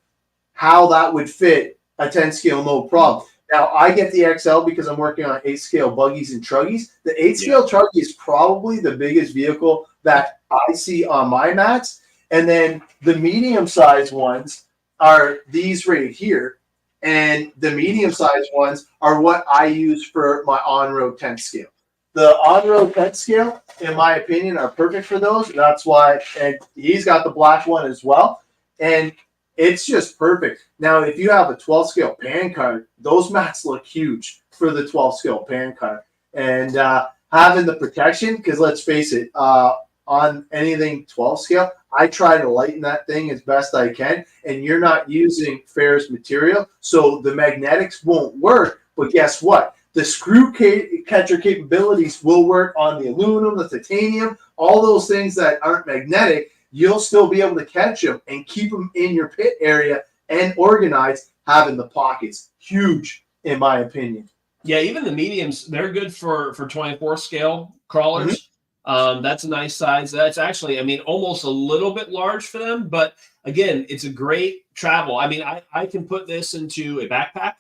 A: how that would fit a 10 scale, no problem. Now I get the XL because I'm working on 8 scale buggies and truggies. The 8 scale truggy is probably the biggest vehicle that I see on my mats. And then the medium size ones are these right here. And the medium size ones are what I use for my on-road 10 scale. The on-road 10 scale, in my opinion, are perfect for those. That's why, and he's got the black one as well. And it's just perfect. Now, if you have a 12 scale pan card, those mats look huge for the 12 scale pan card. And having the protection, because let's face it, on anything 12 scale, I try to lighten that thing as best I can. And you're not using ferrous material, so the magnetics won't work. But guess what? The screw catcher capabilities will work on the aluminum, the titanium, all those things that aren't magnetic. You'll still be able to catch them and keep them in your pit area and organized, having the pockets. Huge, in my opinion.
B: Yeah, even the mediums, they're good for 24 scale crawlers. Mm-hmm. That's a nice size. That's actually, almost a little bit large for them. But again, it's a great travel. I can put this into a backpack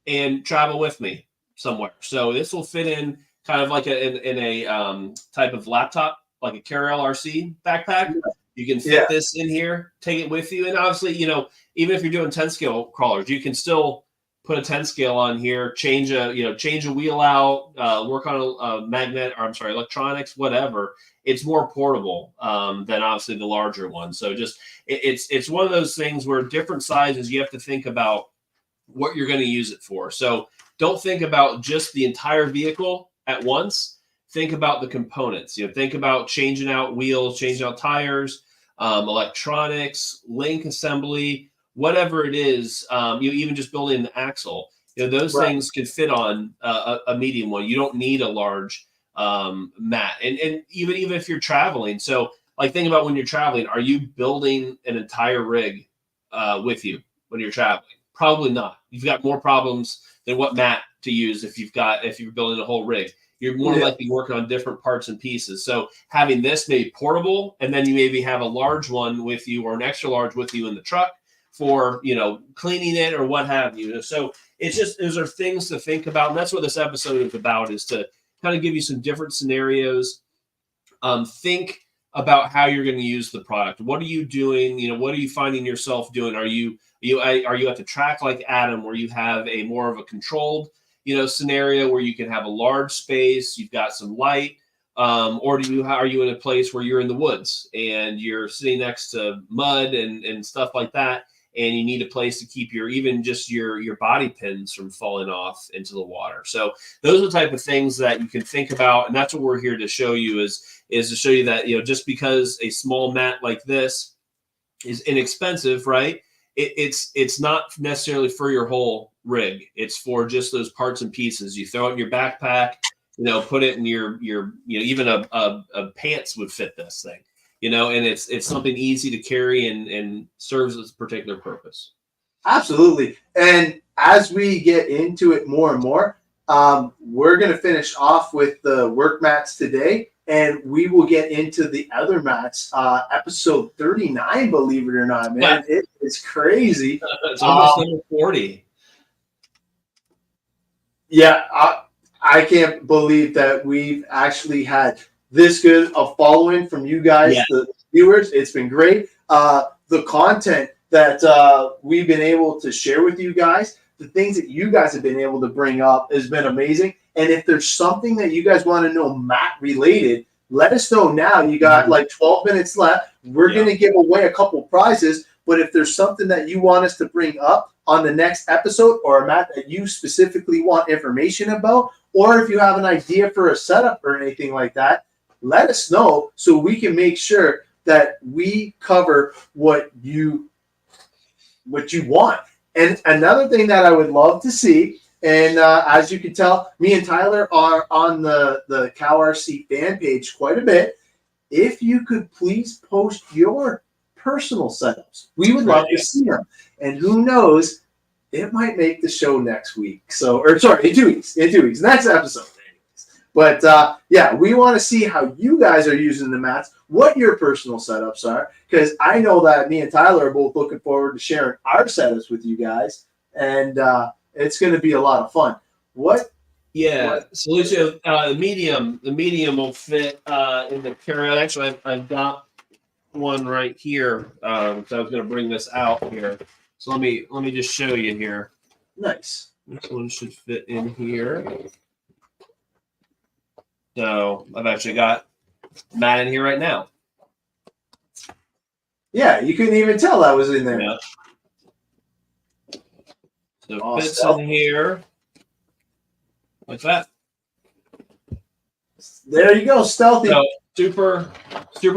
B: and travel with me somewhere. So this will fit in kind of like in a type of laptop, like a CowRC backpack. You can fit this in here, take it with you. And obviously, even if you're doing 10 scale crawlers, you can still put a 10 scale on here, change a wheel out, work on a electronics, whatever. It's more portable than obviously the larger one. So just it's one of those things where different sizes, you have to think about what you're going to use it for. So don't think about just the entire vehicle at once. Think about the components. Think about changing out wheels, changing out tires, electronics, link assembly, whatever it is. Even just building the axle. Those
A: Right.
B: things can fit on a medium one. You don't need a large mat. And even if you're traveling, so like think about when you're traveling, are you building an entire rig with you when you're traveling? Probably not. You've got more problems than what mat to use if you're building a whole rig. You're more likely working on different parts and pieces. So having this maybe portable, and then you maybe have a large one with you or an extra large with you in the truck for, cleaning it or what have you. So it's just, those are things to think about. And that's what this episode is about, is to kind of give you some different scenarios. Think about how you're going to use the product. What are you doing? What are you finding yourself doing? Are you at the track like Adam, where you have a more of a controlled scenario where you can have a large space, you've got some light, or are you in a place where you're in the woods and you're sitting next to mud and stuff like that, and you need a place to keep your body pins from falling off into the water. So those are the type of things that you can think about, and that's what we're here to show you, is to show you that just because a small mat like this is inexpensive, right? It's not necessarily for your whole rig. It's for just those parts and pieces. You throw it in your backpack, put it in your even a pants would fit this thing, and it's something easy to carry and serves its particular purpose.
A: Absolutely. And as we get into it more and more, we're going to finish off with the work mats today, and we will get into the other mats, episode 39, believe it or not, man. Yeah. It is crazy.
B: It's almost number 40.
A: Yeah, I can't believe that we've actually had this good a following from you guys, the viewers. It's been great. The content that we've been able to share with you guys, the things that you guys have been able to bring up has been amazing. And if there's something that you guys want to know mat related, let us know now. You got like 12 minutes left. We're going to give away a couple prizes. But if there's something that you want us to bring up on the next episode, or a mat that you specifically want information about, or if you have an idea for a setup or anything like that, let us know so we can make sure that we cover what you want. And another thing that I would love to see, and as you can tell, me and Tyler are on the CowRC fan page quite a bit. If you could please post your personal setups, we would love to see them. And who knows, it might make the show next week. In 2 weeks. Next episode. But we want to see how you guys are using the mats, what your personal setups are, because I know that me and Tyler are both looking forward to sharing our setups with you guys, and it's going to be a lot of fun.
B: So Lucio, the medium will fit in the carry-on. Actually, I've got one right here. So I was going to bring this out here. So let me just show you here.
A: Nice.
B: This one should fit in here. So I've actually got Matt in here right now.
A: Yeah, you couldn't even tell that was in there.
B: Yeah. So it fits in here like that.
A: There you go, stealthy.
B: So super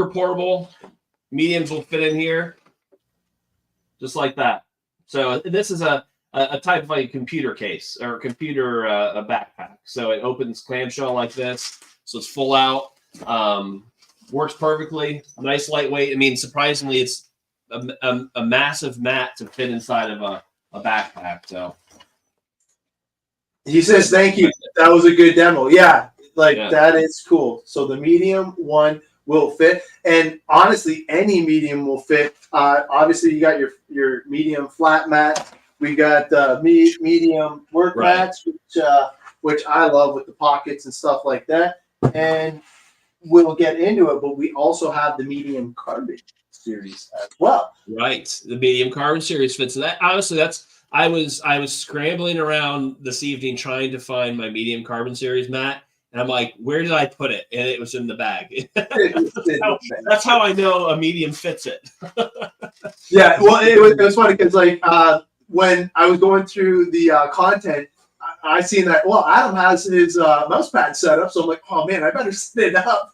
B: portable. Mediums will fit in here, just like that. So this is a type of like a computer case or a computer a backpack. So it opens clamshell like this. So it's full out. Works perfectly. Nice lightweight. I mean, surprisingly, it's a massive mat to fit inside of a backpack. So
A: he says, "Thank you. That was a good demo." Yeah, that is cool. So the medium one will fit, and honestly, any medium will fit. Obviously, you got your medium flat mat. We got medium work mats, which I love with the pockets and stuff like that. And we'll get into it, but we also have the medium carbon series as well.
B: Right, the medium carbon series fits. That honestly, that's I was scrambling around this evening trying to find my medium carbon series mat, and I'm like, where did I put it? And it was in the bag. That's how I know a medium fits it.
A: Yeah, well, it was funny because like when I was going through the content, I seen that, well, Adam has his mouse pad set up, so I'm like, oh man, I better set it up.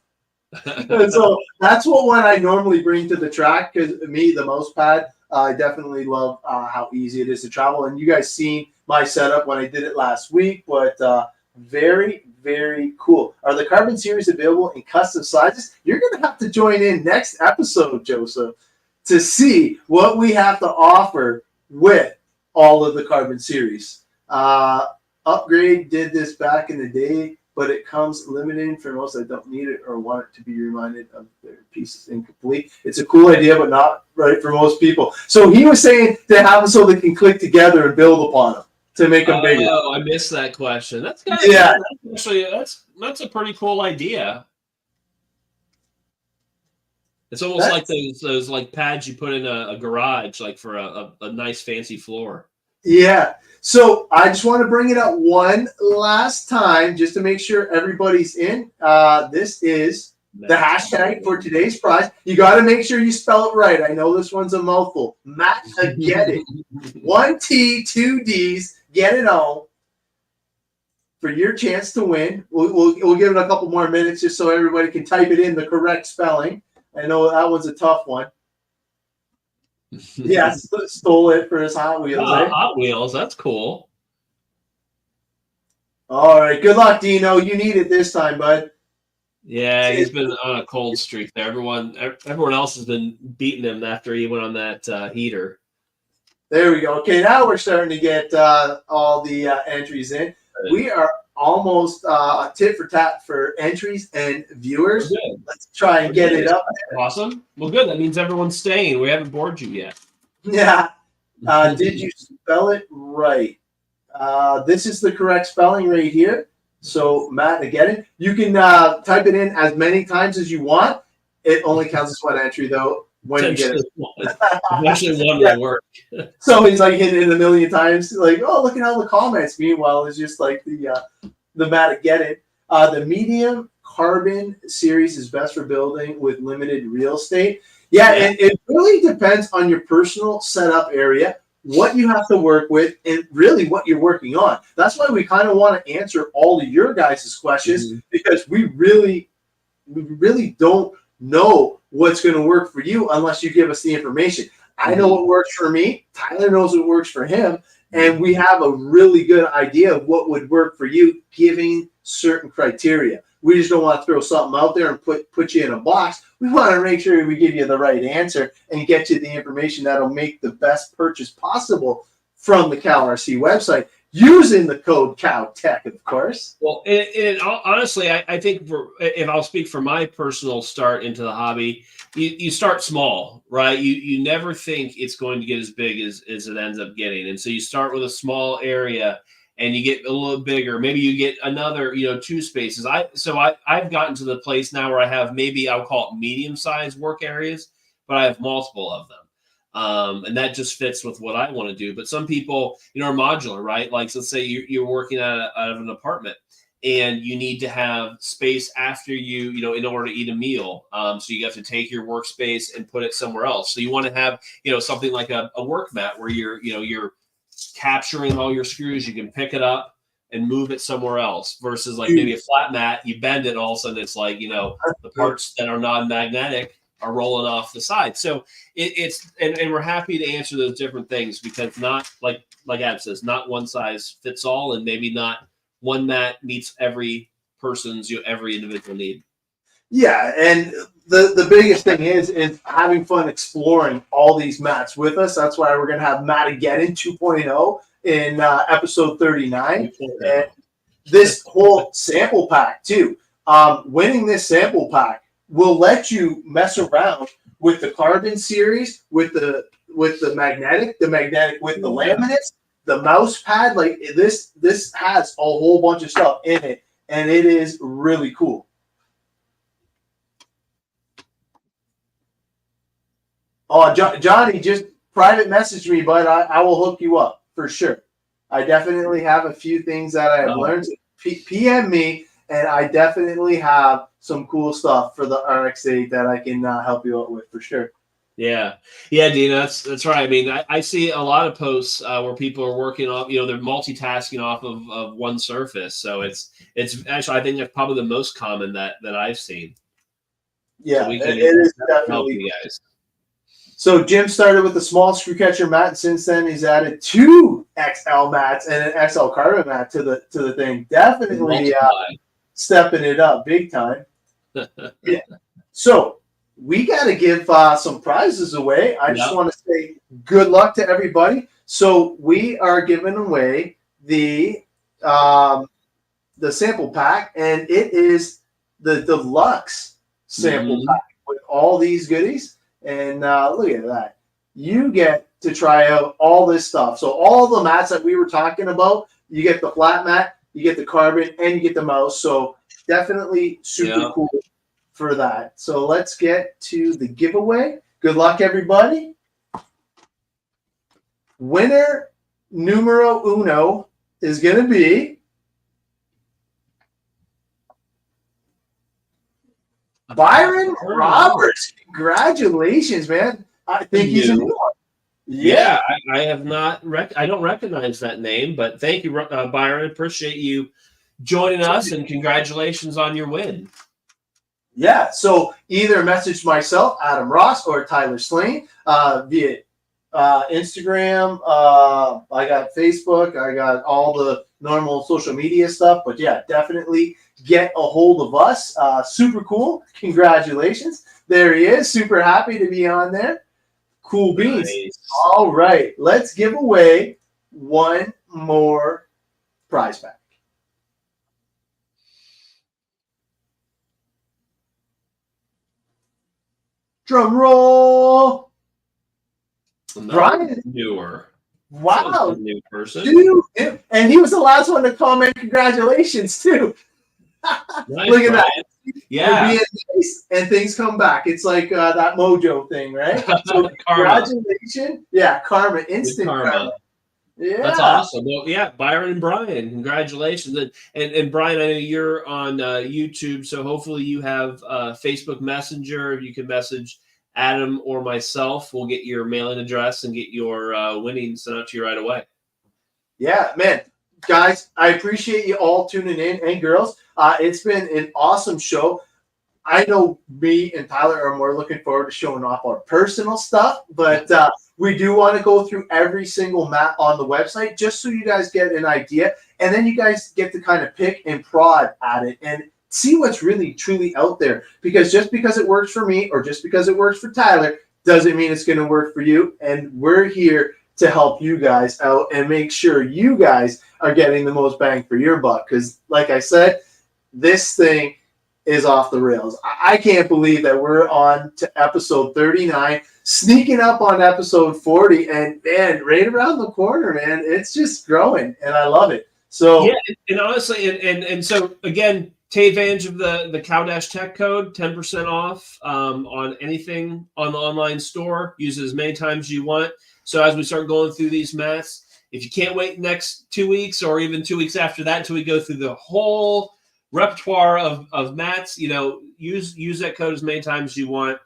A: And so that's what one I normally bring to the track, because me, the mouse pad, I definitely love how easy it is to travel. And you guys seen my setup when I did it last week, but very, very cool. Are the carbon series available in custom sizes? You're going to have to join in next episode, Joseph, to see what we have to offer with all of the carbon series. Upgrade did this back in the day, but it comes limited for most that don't need it or want it to be reminded of their pieces incomplete. It's a cool idea, but not right for most people. So he was saying to have them so they can click together and build upon them to make them bigger.
B: Oh, I missed that question. That's kind of,
A: yeah.
B: Actually, that's a pretty cool idea. It's almost like those like pads you put in a garage, like for a nice fancy floor.
A: Yeah. So I just want to bring it up one last time just to make sure everybody's in. This is the hashtag for today's prize. You got to make sure you spell it right. I know this one's a mouthful. Mat-ageddon. 1 T, 2 D's. Get it on for your chance to win. We'll give it a couple more minutes just so everybody can type it in the correct spelling. I know that was a tough one. Yeah, stole it for his Hot Wheels.
B: Oh, Hot Wheels, that's cool.
A: All right, good luck, Dino. You need it this time, bud.
B: Yeah, he's been on a cold streak there. Everyone else has been beating him after he went on that heater.
A: There we go. Okay, now we're starting to get all the entries in. We are almost tit for tat for entries and viewers. Let's try and get it up there.
B: Awesome. Well, good. That means everyone's staying. We haven't bored you yet.
A: Yeah. Did you spell it right? This is the correct spelling right here. So, Mat-ageddon. You can type it in as many times as you want. It only counts as one entry, though, when you get it.
B: Eventually one will work.
A: So he's like hitting it a million times, like, oh, look at all the comments. Meanwhile, it's just like the Mat-ageddon. The medium carbon series is best for building with limited real estate. Yeah, and it really depends on your personal setup area, what you have to work with, and really what you're working on. That's why we kind of want to answer all of your guys' questions, because we really don't know what's going to work for you unless you give us the information. I know what works for me. Tyler knows what works for him. And we have a really good idea of what would work for you, giving certain criteria. We just don't want to throw something out there and put you in a box. We want to make sure we give you the right answer and get you the information that'll make the best purchase possible from the CowRC website, using the code Cow Tech, of course.
B: Well, honestly, I think if I'll speak for my personal start into the hobby, you start small, right? You never think it's going to get as big as it ends up getting. And so you start with a small area and you get a little bigger. Maybe you get another, 2 spaces. I've gotten to the place now where I have, maybe I'll call it medium-sized work areas, but I have multiple of them. And that just fits with what I want to do. But some people, are modular, right? Like, so let's say you're working out of an apartment and you need to have space after you, in order to eat a meal. So you have to take your workspace and put it somewhere else. So you want to have, something like a work mat where you're capturing all your screws. You can pick it up and move it somewhere else, versus like maybe a flat mat, you bend it and all of a sudden it's like, the parts that are non-magnetic are rolling off the side. So it's we're happy to answer those different things, because not like Ab says, not one size fits all, and maybe not one mat meets every person's every individual need.
A: Yeah, and the biggest thing is having fun exploring all these mats with us. That's why we're going to have Mat-ageddon 2.0 in episode 39. And this whole sample pack too. Winning this sample pack will let you mess around with the carbon series, with the magnetic with the laminates, the mouse pad. Like this has a whole bunch of stuff in it, and it is really cool. Oh, Johnny just private messaged me, but I will hook you up. for sure. I definitely have a few things that I have learned. PM me, and I definitely have some cool stuff for the RX-8 that I can help you out with for sure.
B: Yeah, Dina, that's right. I mean, I see a lot of posts where people are working off, they're multitasking off of one surface. So it's actually, I think that's probably the most common that I've seen.
A: Yeah,
B: so
A: it is definitely.
B: You guys.
A: So Jim started with a small screw catcher mat, and since then he's added 2 XL mats and an XL carbon mat to the thing. Definitely stepping it up big time. Yeah. So we got to give some prizes away. I just want to say good luck to everybody. So we are giving away the sample pack, and it is the deluxe sample pack with all these goodies. And look at that. You get to try out all this stuff. So all the mats that we were talking about, you get the flat mat, you get the carbon, and you get the mouse. So definitely super cool for that. So let's get to the giveaway. Good luck, everybody. Winner numero uno is going to be Byron Roberts. Congratulations, man. I think he's a new one.
B: Yeah, I have not. I don't recognize that name, but thank you, Byron. Appreciate you joining us, and congratulations on your win.
A: Yeah, so either message myself, Adam Ross, or Tyler Slane via Instagram. I got Facebook. I got all the normal social media stuff. But yeah, definitely get a hold of us. Super cool. Congratulations. There he is. Super happy to be on there. Cool beans. Nice. All right, let's give away one more prize pack. Drum roll. Brian.
B: Newer.
A: Wow.
B: New person.
A: Dude. And he was the last one to comment congratulations, too.
B: Nice,
A: look at
B: Brian.
A: that.
B: Yeah.
A: Being nice and things come back. It's like that mojo thing, right? So congratulations. Yeah, karma. Instant karma. Yeah.
B: That's awesome. Well, yeah, Byron and Brian, congratulations. And Brian, I know you're on YouTube, so hopefully you have Facebook Messenger. You can message Adam or myself. We'll get your mailing address and get your winning sent out to you right away.
A: Yeah, man. Guys, I appreciate you all tuning in, and girls. It's been an awesome show. I know me and Tyler are more looking forward to showing off our personal stuff, but we do want to go through every single mat on the website just so you guys get an idea, and then you guys get to kind of pick and prod at it and see what's really truly out there. Because just because it works for me or just because it works for Tyler doesn't mean it's going to work for you, and we're here to help you guys out and make sure you guys are getting the most bang for your buck. Because like I said, this thing is off the rails. I can't believe that we're on to episode 39, sneaking up on episode 40, and man, right around the corner, man, it's just growing, and I love it. So
B: yeah, and honestly, and so again, take advantage of the Cow-Tech code, 10% off on anything on the online store. Use it as many times as you want. So as we start going through these mats, if you can't wait next 2 weeks or even 2 weeks after that until we go through the whole repertoire of mats, use that code as many times as you want.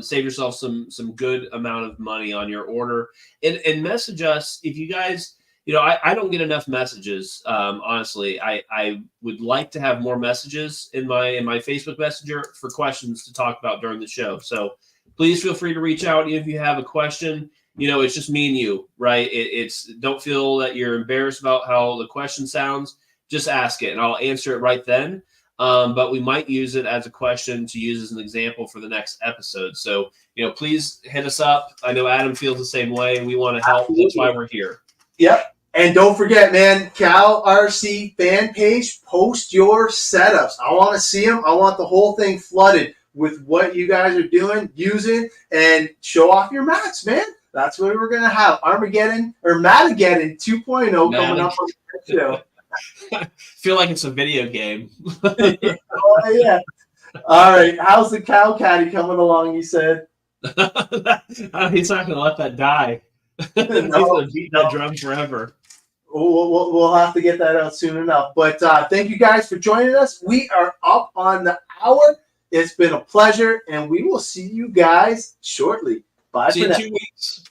B: Save yourself some good amount of money on your order, and message us if you guys. I don't get enough messages. Honestly, I would like to have more messages in my Facebook Messenger for questions to talk about during the show. So please feel free to reach out if you have a question. It's just me and you, right? It's don't feel that you're embarrassed about how the question sounds. Just ask it, and I'll answer it right then. But we might use it as a question to use as an example for the next episode. So, please hit us up. I know Adam feels the same way. We want to help. That's why we're here.
A: Yep. And don't forget, man, CowRC fan page, post your setups. I want to see them. I want the whole thing flooded with what you guys are doing, using, and show off your mats, man. That's what we're going to have. Armageddon or Mat-ageddon 2.0 coming up on the show.
B: Feel like it's a video game.
A: Oh, yeah. All right. How's the cow caddy coming along, you said?
B: He's not going to let that die. He's gonna beat that drum forever.
A: We'll have to get that out soon enough. But thank you guys for joining us. We are up on the hour. It's been a pleasure, and we will see you guys shortly. Bye
B: See
A: for
B: you
A: now.
B: in 2 weeks.